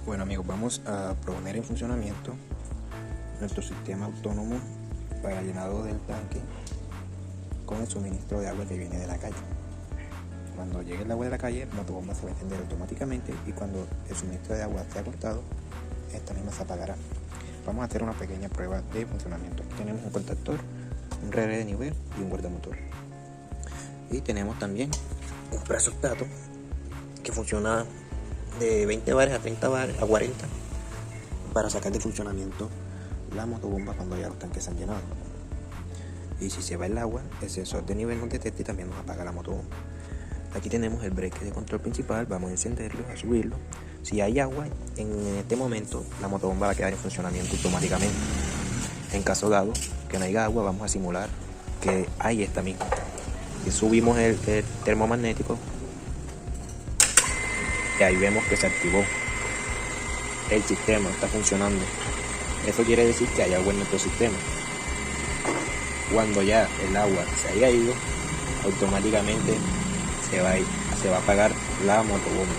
Bueno amigos, vamos a poner en funcionamiento nuestro sistema autónomo para llenado del tanque con el suministro de agua que viene de la calle. Cuando llegue el agua de la calle, la motobomba se va a encender automáticamente y cuando el suministro de agua sea cortado, esta misma se apagará. Vamos a hacer una pequeña prueba de funcionamiento. Aquí tenemos un contactor, un relé de nivel y un guardamotor. Y tenemos también un presostáto que funciona de 20 bares a 30 bares a 40 para sacar de funcionamiento la motobomba cuando ya los tanques se han llenado. Y si se va el agua, el sensor de nivel nos detecta y también nos apaga la motobomba. Aquí tenemos el breque de control principal, vamos a encenderlo, a subirlo. Si hay agua, en este momento la motobomba va a quedar en funcionamiento automáticamente. En caso dado que no haya agua, vamos a simular que hay esta misma. Si subimos el termomagnético, y ahí vemos que se activó el sistema, está funcionando. Eso quiere decir que hay agua en nuestro sistema. Cuando ya el agua se haya ido, automáticamente se va a apagar la motobomba.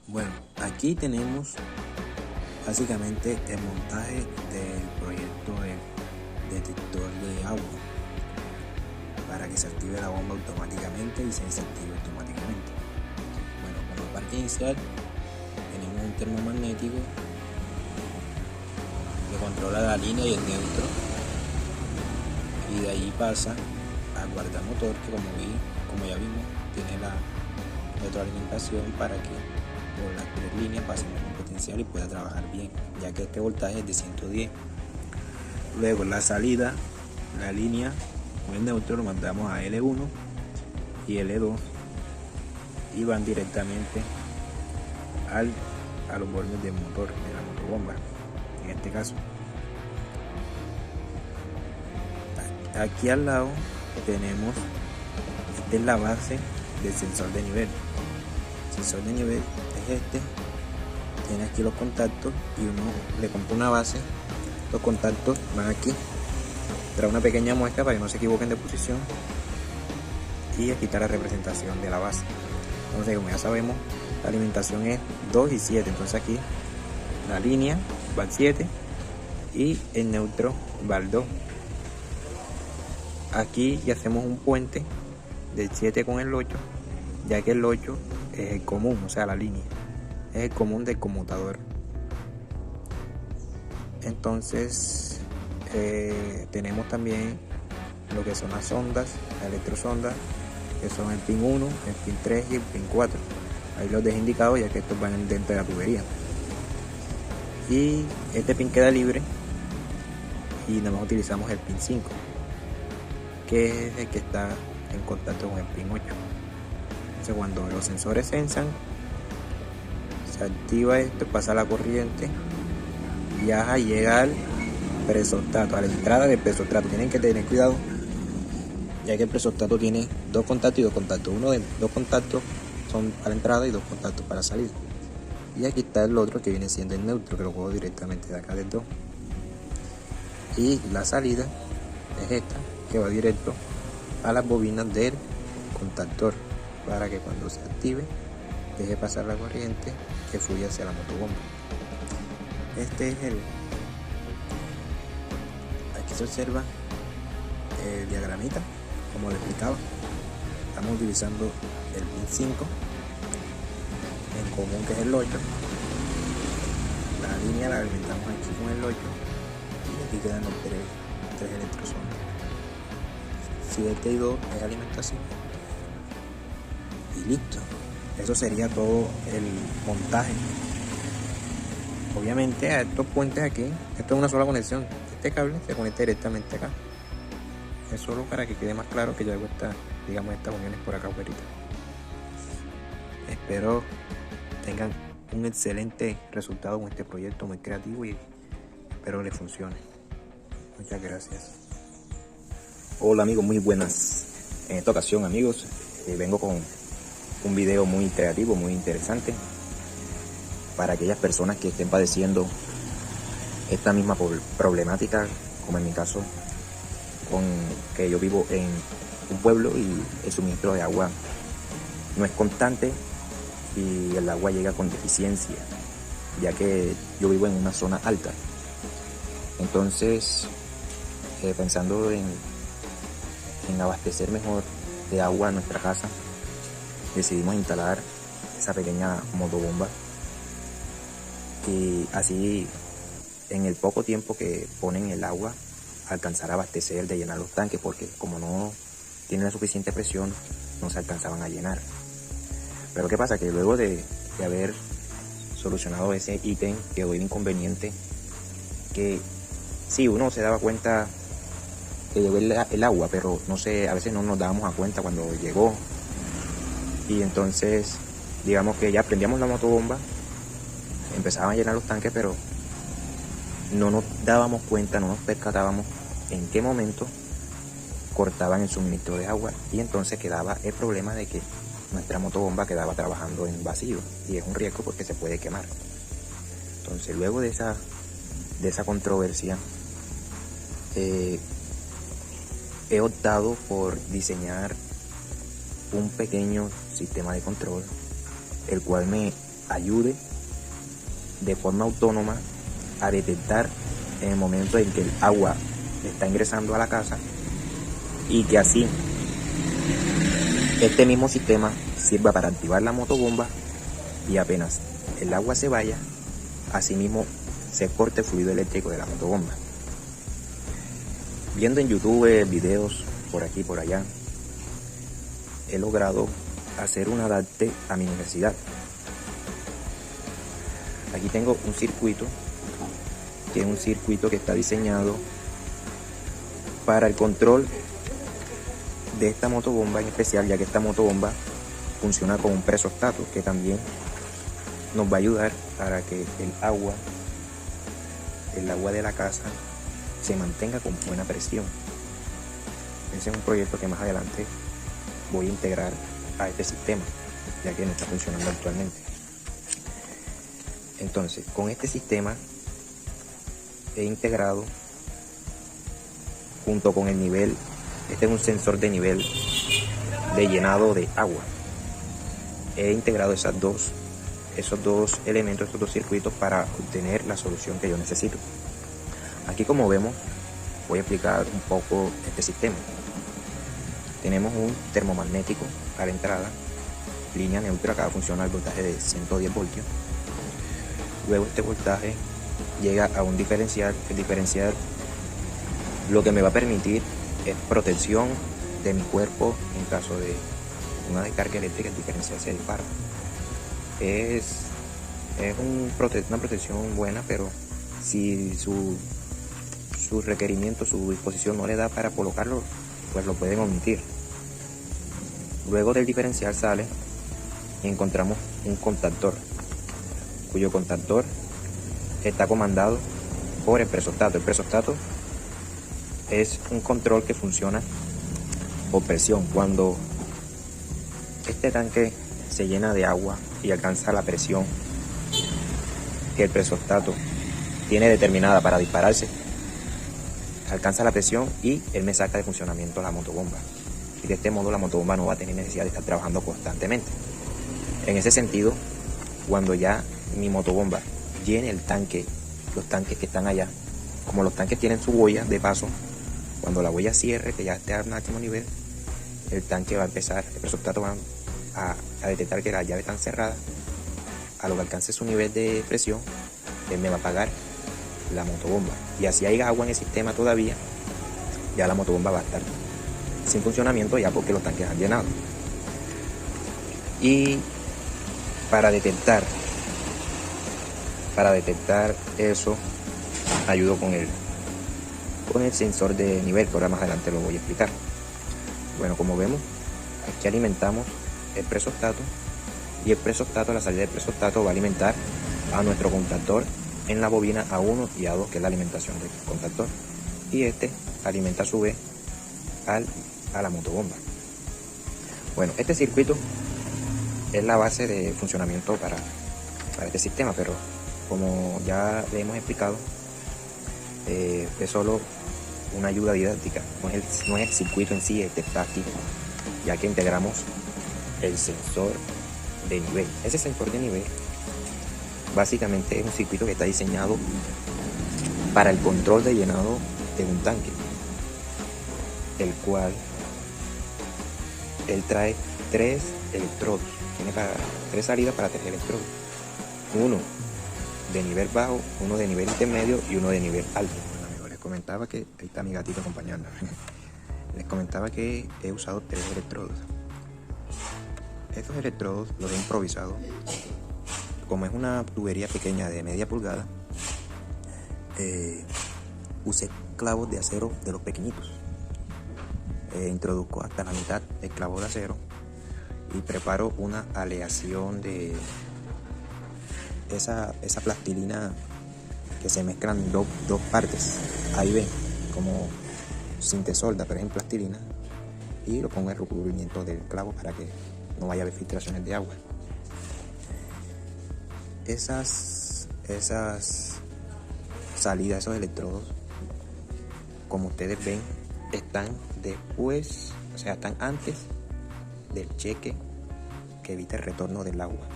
Bueno, aquí tenemos básicamente el montaje del proyecto del detector de agua para que se active la bomba automáticamente y se desactive automáticamente. Bueno, como parte inicial tenemos un termomagnético que controla la línea y el neutro, y de ahí pasa al guardamotor que como ya vimos tiene la retroalimentación para que por las 3 líneas pasemos un potencial y pueda trabajar bien, ya que este voltaje es de 110. Luego la salida, la línea con el neutro lo mandamos a L1 y L2 y van directamente a los bordes del motor de la motobomba. En este caso, aquí al lado tenemos, esta es la base del sensor de nivel. El sensor de nivel es este, tiene aquí los contactos y uno le compra una base. Los contactos van aquí, trae una pequeña muestra para que no se equivoquen de posición, y aquí está la representación de la base. Entonces, como ya sabemos, la alimentación es 2 y 7, entonces aquí la línea va al 7 y el neutro va al 2. Aquí ya hacemos un puente del 7 con el 8, ya que el 8 es el común, o sea la línea es el común del conmutador. Entonces tenemos también lo que son las ondas, las electrosondas, que son el pin 1, el pin 3 y el pin 4. Ahí los dejé indicados ya que estos van dentro de la tubería. Y este pin queda libre y nada más utilizamos el pin 5, que es el que está en contacto con el pin 8. Entonces cuando los sensores sensan, se activa esto, pasa la corriente, viaja y llega al presostáto, a la entrada del presostáto. Tienen que tener cuidado, ya que el presostáto tiene 2 contactos y 2 contactos. Uno de 2 contactos son para la entrada y 2 contactos para salir. Y aquí está el otro que viene siendo el neutro, que lo juego directamente de acá del 2. Y la salida es esta, que va directo a las bobinas del contactor, para que cuando se active deje pasar la corriente que fluye hacia la motobomba. Este es aquí se observa el diagramita, como le explicaba. Estamos utilizando el pin 5 en común, que es el 8. La línea la alimentamos aquí con el 8 y aquí quedan los 3 electrosondas. 7 y 2 es alimentación y listo. Eso sería todo el montaje. Obviamente a estos puentes aquí, esto es una sola conexión. Este cable se conecta directamente acá. Es solo para que quede más claro que yo hago estas uniones por acá afuera. Espero tengan un excelente resultado con este proyecto muy creativo y espero les funcione. Muchas gracias. Hola amigos, muy buenas. En esta ocasión amigos, vengo con un video muy creativo, muy interesante para aquellas personas que estén padeciendo esta misma problemática, como en mi caso, con que yo vivo en un pueblo y el suministro de agua no es constante y el agua llega con deficiencia, ya que yo vivo en una zona alta. Entonces, pensando en abastecer mejor de agua a nuestra casa, decidimos instalar esa pequeña motobomba y así en el poco tiempo que ponen el agua alcanzar a abastecer, de llenar los tanques, porque como no tienen la suficiente presión no se alcanzaban a llenar. Pero ¿qué pasa? Que luego de haber solucionado ese ítem quedó el inconveniente que sí, uno se daba cuenta que llegó el agua, pero no sé, a veces no nos dábamos a cuenta cuando llegó. Y entonces, digamos que ya prendíamos la motobomba, empezaban a llenar los tanques, pero no nos dábamos cuenta, no nos percatábamos en qué momento cortaban el suministro de agua, y entonces quedaba el problema de que nuestra motobomba quedaba trabajando en vacío, y es un riesgo porque se puede quemar. Entonces, luego de esa controversia, he optado por diseñar un pequeño sistema de control, el cual me ayude de forma autónoma a detectar en el momento en que el agua está ingresando a la casa, y que así este mismo sistema sirva para activar la motobomba, y apenas el agua se vaya, asimismo se corte el fluido eléctrico de la motobomba. Viendo en YouTube videos por aquí y por allá, he logrado hacer un adapte a mi necesidad. Aquí tengo un circuito, que es un circuito que está diseñado para el control de esta motobomba en especial, ya que esta motobomba funciona con un presostato que también nos va a ayudar para que el agua de la casa se mantenga con buena presión. Ese es un proyecto que más adelante voy a integrar a este sistema, ya que no está funcionando actualmente. Entonces, con este sistema he integrado, junto con el nivel, este es un sensor de nivel de llenado de agua. He integrado esos dos elementos, estos dos circuitos, para obtener la solución que yo necesito. Aquí, como vemos, voy a explicar un poco este sistema. Tenemos un termomagnético a la entrada, línea neutra, acá funciona al voltaje de 110 voltios. Luego este voltaje llega a un diferencial. El diferencial lo que me va a permitir es protección de mi cuerpo en caso de una descarga eléctrica. El diferencial se dispara. Es una protección buena, pero si su requerimiento, su disposición no le da para colocarlo, pues lo pueden omitir. Luego del diferencial sale y encontramos un contactor, cuyo contactor está comandado por el presostato. El presostato es un control que funciona por presión. Cuando este tanque se llena de agua y alcanza la presión que el presostato tiene determinada para dispararse, alcanza la presión y él me saca de funcionamiento la motobomba. Y de este modo la motobomba no va a tener necesidad de estar trabajando constantemente. En ese sentido, cuando ya mi motobomba llene el tanque, los tanques que están allá, como los tanques tienen su boya de paso, cuando la boya cierre, que ya esté al máximo nivel, el tanque va a empezar, el presostato va a detectar que las llaves están cerradas. A lo que alcance su nivel de presión, él me va a apagar la motobomba. Y así hay agua en el sistema todavía, ya la motobomba va a estar sin funcionamiento, ya porque los tanques han llenado. Y para detectar eso, ayudo con el sensor de nivel, que ahora más adelante lo voy a explicar. Bueno, como vemos, aquí alimentamos el presostato, y el presostato, la salida del presostato va a alimentar a nuestro contactor en la bobina A1 y A2, que es la alimentación del contactor, y este alimenta a su vez a la motobomba. Bueno, este circuito es la base de funcionamiento para este sistema, pero como ya le hemos explicado, es solo una ayuda didáctica, no es el circuito en sí, es táctico, ya que integramos el sensor de nivel. Ese sensor de nivel básicamente es un circuito que está diseñado para el control de llenado de un tanque, el cual él trae 3 electrodos, tiene tres salidas para 3 electrodos, uno de nivel bajo, uno de nivel intermedio y uno de nivel alto. Bueno, amigos, les comentaba que ahí está mi gatito acompañándome. Les comentaba que he usado 3 electrodos. Estos electrodos los he improvisado. Como es una tubería pequeña de media pulgada, usé clavos de acero de los pequeñitos. Introduzco hasta la mitad el clavo de acero y preparo una aleación de esa plastilina que se mezclan dos partes. Ahí ven como sin te solda, pero es en plastilina, y lo pongo en el recubrimiento del clavo para que no vaya a haber filtraciones de agua. Esas salidas, esos electrodos, como ustedes ven, están después, o sea, están antes del cheque que evita el retorno del agua.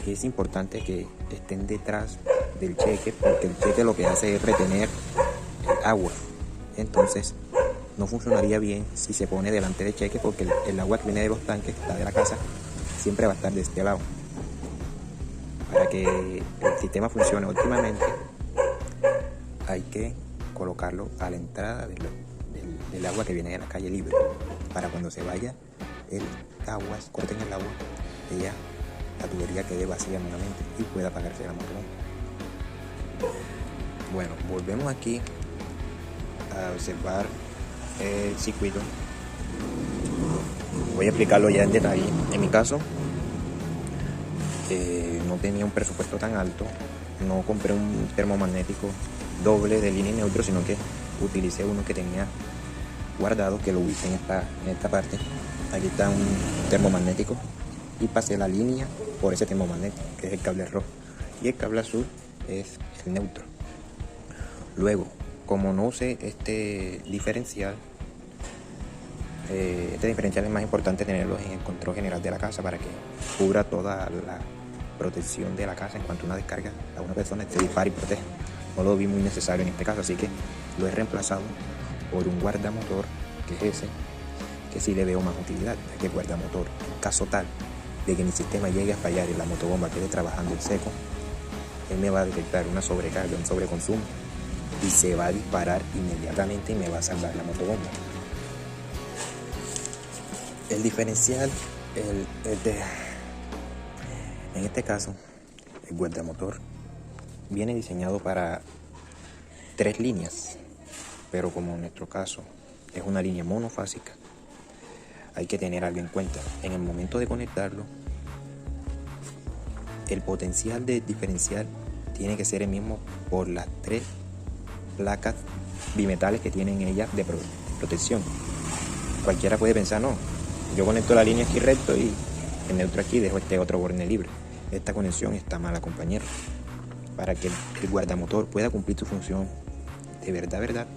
Es importante que estén detrás del cheque, porque el cheque lo que hace es retener el agua. Entonces no funcionaría bien si se pone delante del cheque, porque el agua que viene de los tanques, que está de la casa, siempre va a estar de este lado. Para que el sistema funcione óptimamente, hay que colocarlo a la entrada del agua que viene de la calle libre, para cuando se vaya el agua, corten el agua, la tubería quede vacía nuevamente y pueda apagarse la motor. Bueno, volvemos aquí a observar el circuito. Voy a explicarlo ya en detalle. En mi caso, no tenía un presupuesto tan alto, no compré un termomagnético doble de línea y neutro, sino que utilicé uno que tenía guardado, que lo hice en esta parte. Aquí está un termomagnético y pasé la línea por ese termomagnético, que es el cable rojo, y el cable azul es el neutro. Luego, como no usé este diferencial es más importante tenerlo en el control general de la casa, para que cubra toda la protección de la casa en cuanto a una descarga a una persona, se dispara y protege. No lo vi muy necesario en este caso, así que lo he reemplazado por un guardamotor, que es ese, que sí le veo más utilidad, ya que el guardamotor, en caso tal de que mi sistema llegue a fallar y la motobomba quede trabajando en seco, él me va a detectar una sobrecarga, un sobreconsumo, y se va a disparar inmediatamente y me va a salvar la motobomba. El diferencial, en este caso, el guardamotor viene diseñado para 3 líneas, pero como en nuestro caso es una línea monofásica, hay que tener algo en cuenta. En el momento de conectarlo, el potencial de diferencial tiene que ser el mismo por las 3 placas bimetales que tienen ellas de protección. Cualquiera puede pensar, no, yo conecto la línea aquí recto y el neutro aquí, dejo este otro borne libre. Esta conexión está mala, compañero. Para que el guardamotor pueda cumplir su función de verdad,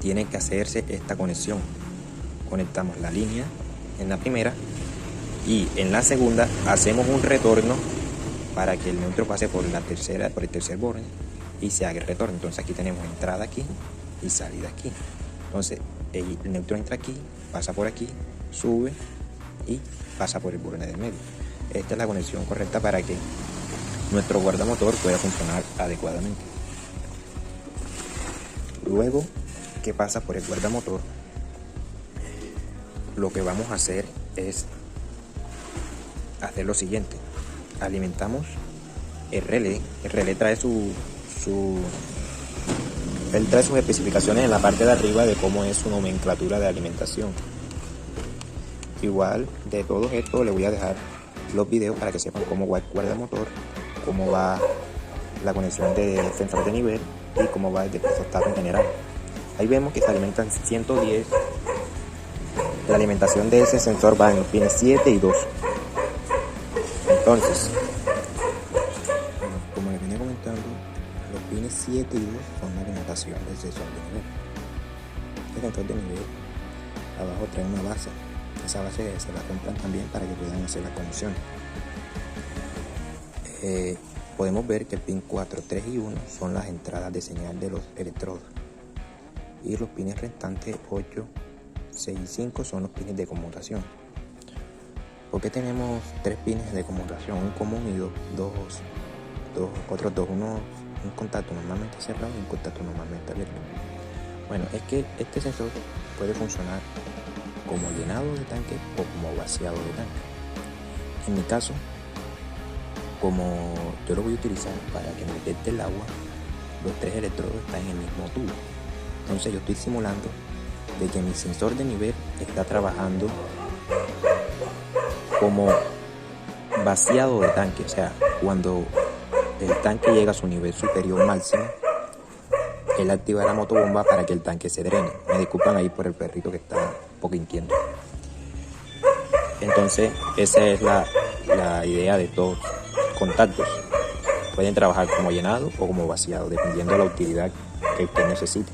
tiene que hacerse esta conexión. Conectamos la línea en la primera y en la segunda hacemos un retorno para que el neutro pase por el tercer borne y se haga el retorno. Entonces aquí tenemos entrada aquí y salida aquí. Entonces el neutro entra aquí, pasa por aquí, sube y pasa por el borne del medio. Esta es la conexión correcta para que nuestro guardamotor pueda funcionar adecuadamente. Luego que pasa por el guardamotor, lo que vamos a hacer es hacer lo siguiente. Alimentamos el relé. El relé trae él trae sus especificaciones en la parte de arriba de cómo es su nomenclatura de alimentación. Igual de todo esto le voy a dejar los videos para que sepan cómo va el guardamotor, cómo va la conexión del sensor de nivel y cómo va el de termostato en general. Ahí vemos que se alimentan 110. La alimentación de ese sensor va en los pines 7 y 2. Entonces, como les venía comentando, los pines 7 y 2 son la alimentación del sensor de nivel. Este sensor de nivel abajo trae una base esa base se la compran también para que puedan hacer la conexión. Podemos ver que el pin 4, 3 y 1 son las entradas de señal de los electrodos y los pines restantes 8, 6 y 5 son los pines de conmutación. ¿Por qué tenemos 3 pines de conmutación? Un común y otros dos, un contacto normalmente cerrado y un contacto normalmente abierto. Bueno, es que este sensor puede funcionar como llenado de tanque o como vaciado de tanque. En mi caso, como yo lo voy a utilizar para que me detecte el agua, los 3 electrodos están en el mismo tubo. Entonces yo estoy simulando de que mi sensor de nivel está trabajando como vaciado de tanque. O sea, cuando el tanque llega a su nivel superior máximo, él activa la motobomba para que el tanque se drene. Me disculpan ahí por el perrito que está un poco inquieto. Entonces esa es la idea de todos contactos. Pueden trabajar como llenado o como vaciado, dependiendo de la utilidad que usted necesite.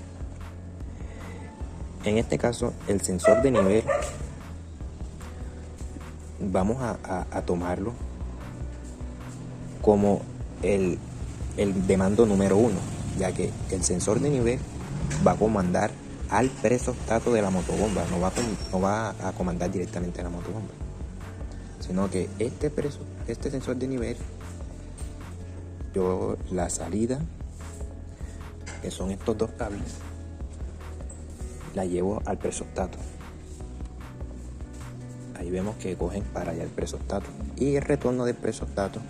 En este caso, el sensor de nivel vamos a tomarlo como el de mando número 1, ya que el sensor de nivel va a comandar al presosstato de la motobomba, no va a comandar directamente a la motobomba, sino que este sensor de nivel, yo la salida, que son estos 2 cables, la llevo al presosstato. Ahí vemos que cogen para allá el presosstato, y el retorno del presosstato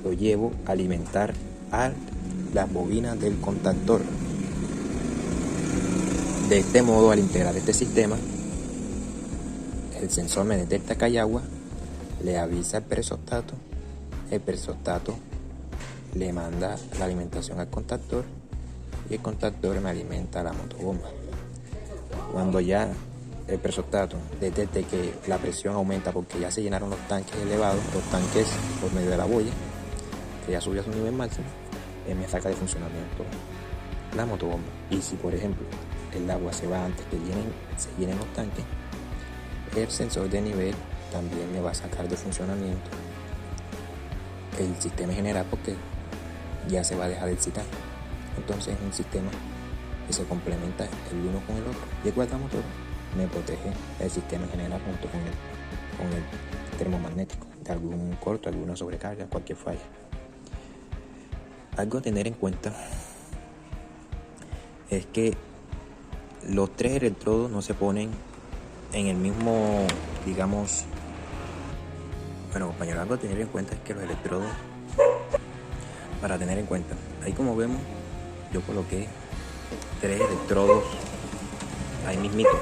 lo llevo a alimentar a las bobinas del contactor. De este modo, al integrar este sistema, el sensor me detecta que hay agua, le avisa al presosstato, el presosstato le manda la alimentación al contactor y el contactor me alimenta la motobomba. Cuando ya el presosstato detecte que la presión aumenta porque ya se llenaron los tanques elevados, los tanques por medio de la boya, que ya subió a su nivel máximo, me saca de funcionamiento la motobomba. Y si por ejemplo el agua se va antes que se llenen los tanques, el sensor de nivel también me va a sacar de funcionamiento el sistema general porque ya se va a dejar de excitar. Entonces es un sistema que se complementa el uno con el otro, y el guardamotor me protege el sistema general junto con el termomagnético de algún corto, alguna sobrecarga, cualquier falla. Algo a tener en cuenta es que los 3 electrodos no se ponen en el mismo, digamos, bueno compañeros, algo a tener en cuenta es que los electrodos, para tener en cuenta, ahí como vemos, yo coloqué 3 electrodos ahí mismito.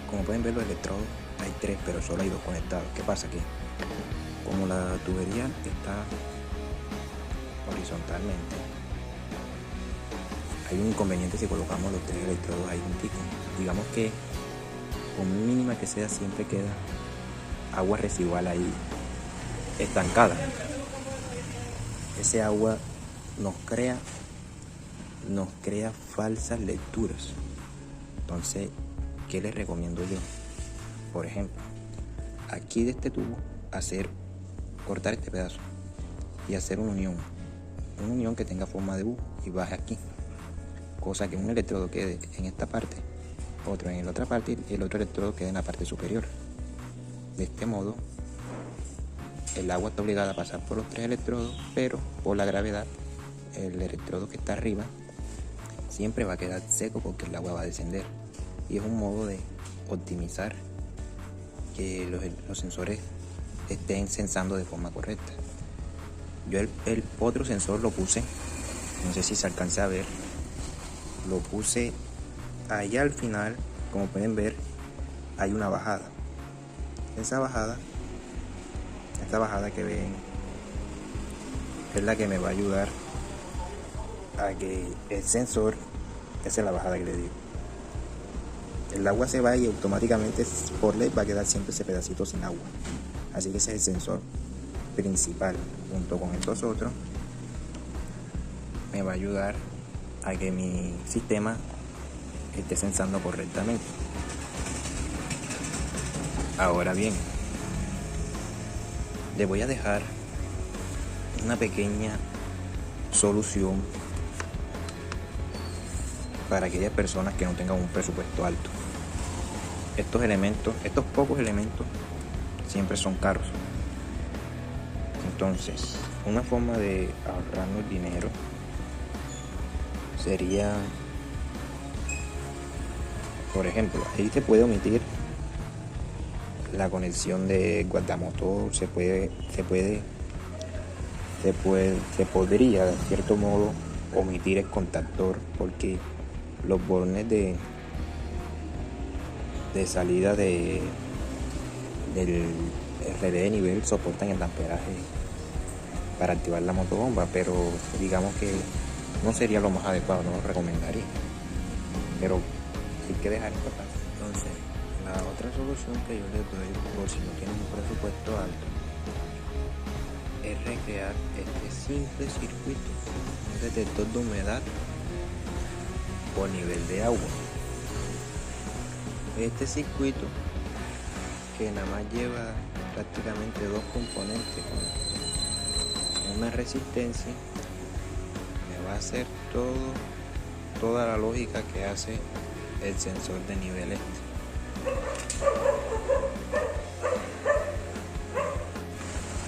Como pueden ver, los electrodos hay 3, pero solo hay 2 conectados. ¿Qué pasa? Que como la tubería está horizontalmente, hay un inconveniente si colocamos los 3 electrodos ahí juntitos. Digamos que con mínima que sea, siempre queda agua residual ahí estancada. Ese agua nos crea falsas lecturas. Entonces, ¿qué les recomiendo yo? Por ejemplo, aquí de este tubo cortar este pedazo y hacer una unión que tenga forma de U y baje aquí, cosa que un electrodo quede en esta parte, otro en la otra parte y el otro electrodo quede en la parte superior. De este modo, el agua está obligada a pasar por los 3 electrodos, pero por la gravedad, el electrodo que está arriba siempre va a quedar seco porque el agua va a descender. Y es un modo de optimizar que los sensores estén sensando de forma correcta. Yo el otro sensor lo puse, no sé si se alcanza a ver, lo puse allá al final. Como pueden ver, hay una bajada. Esta bajada que ven es la que me va a ayudar a que el sensor, esa es la bajada que le digo, el agua se va y automáticamente por ley va a quedar siempre ese pedacito sin agua. Así que ese es el sensor principal, junto con estos otros me va a ayudar a que mi sistema esté sensando correctamente. Ahora bien, les voy a dejar una pequeña solución para aquellas personas que no tengan un presupuesto alto. Estos pocos elementos siempre son caros. Entonces, una forma de ahorrarnos dinero sería, por ejemplo, ahí se puede omitir la conexión de guardamotor, se podría de cierto modo omitir el contactor, porque los bornes de salida del RD de nivel soportan el amperaje para activar la motobomba, pero digamos que no sería lo más adecuado, no lo recomendaría, pero hay que dejar esto pasar. Entonces, la otra solución que yo les doy, por si no tienen un presupuesto alto, es recrear este simple circuito, un detector de humedad por nivel de agua. Este circuito, que nada más lleva prácticamente dos componentes con una resistencia, me va a hacer toda la lógica que hace el sensor de nivel este.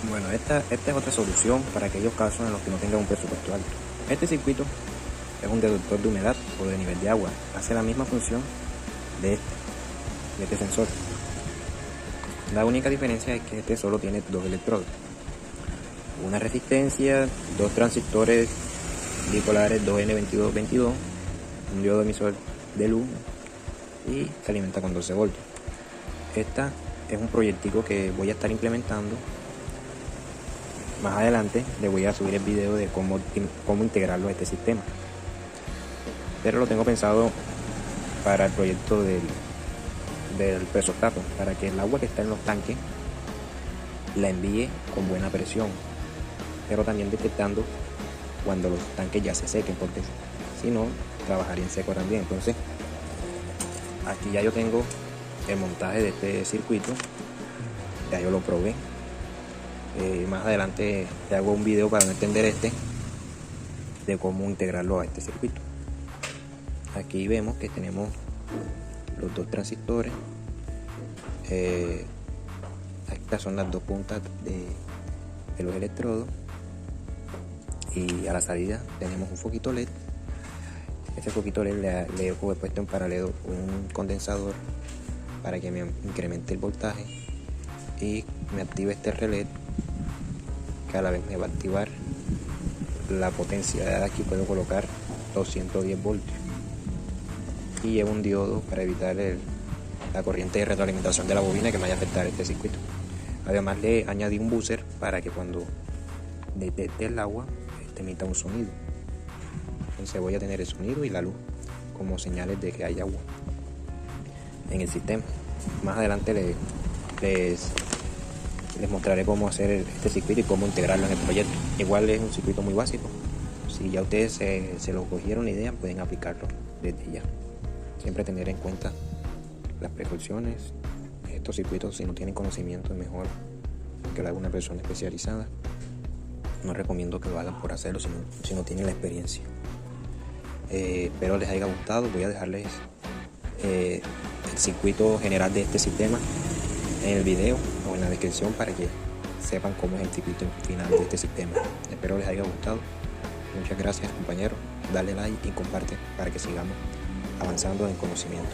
Bueno, esta es otra solución para aquellos casos en los que no tengan un presupuesto alto. Este circuito es un detector de humedad o de nivel de agua. Hace la misma función de este sensor. La única diferencia es que este solo tiene dos electrodos, una resistencia, dos transistores bipolares 2N2222, un diodo emisor de luz y se alimenta con 12 voltios. Esta es un proyectico que voy a estar implementando. Más adelante les voy a subir el video de cómo integrarlo a este sistema, pero lo tengo pensado para el proyecto del presostato, para que el agua que está en los tanques la envíe con buena presión, pero también detectando cuando los tanques ya se sequen, porque si no trabajaría en seco también. Entonces aquí ya yo tengo el montaje de este circuito, ya yo lo probé. Más adelante te hago un video para no entender de cómo integrarlo a este circuito. Aquí vemos que tenemos los dos transistores. Estas son las dos puntas de los electrodos, y a la salida tenemos un foquito LED. Este foquito LED le he puesto en paralelo un condensador para que me incremente el voltaje y me active este relé, que a la vez me va a activar la potencia. Aquí puedo colocar 210 voltios y llevo un diodo para evitar la corriente de retroalimentación de la bobina que me vaya a afectar este circuito. Además le añadí un buzzer para que cuando detecte el agua emita un sonido. Entonces voy a tener el sonido y la luz como señales de que hay agua en el sistema. Más adelante les mostraré cómo hacer este circuito y cómo integrarlo en el proyecto. Igual es un circuito muy básico. Si ya ustedes se lo cogieron la idea, pueden aplicarlo desde ya. Siempre tener en cuenta las precauciones. Estos circuitos, si no tienen conocimiento, es mejor que lo haga una persona especializada. No recomiendo que lo hagan por hacerlo si no tienen la experiencia. Espero les haya gustado. Voy a dejarles el circuito general de este sistema en el video o en la descripción para que sepan cómo es el circuito final de este sistema. Espero les haya gustado. Muchas gracias, compañeros. Dale like y comparte para que sigamos avanzando en conocimiento.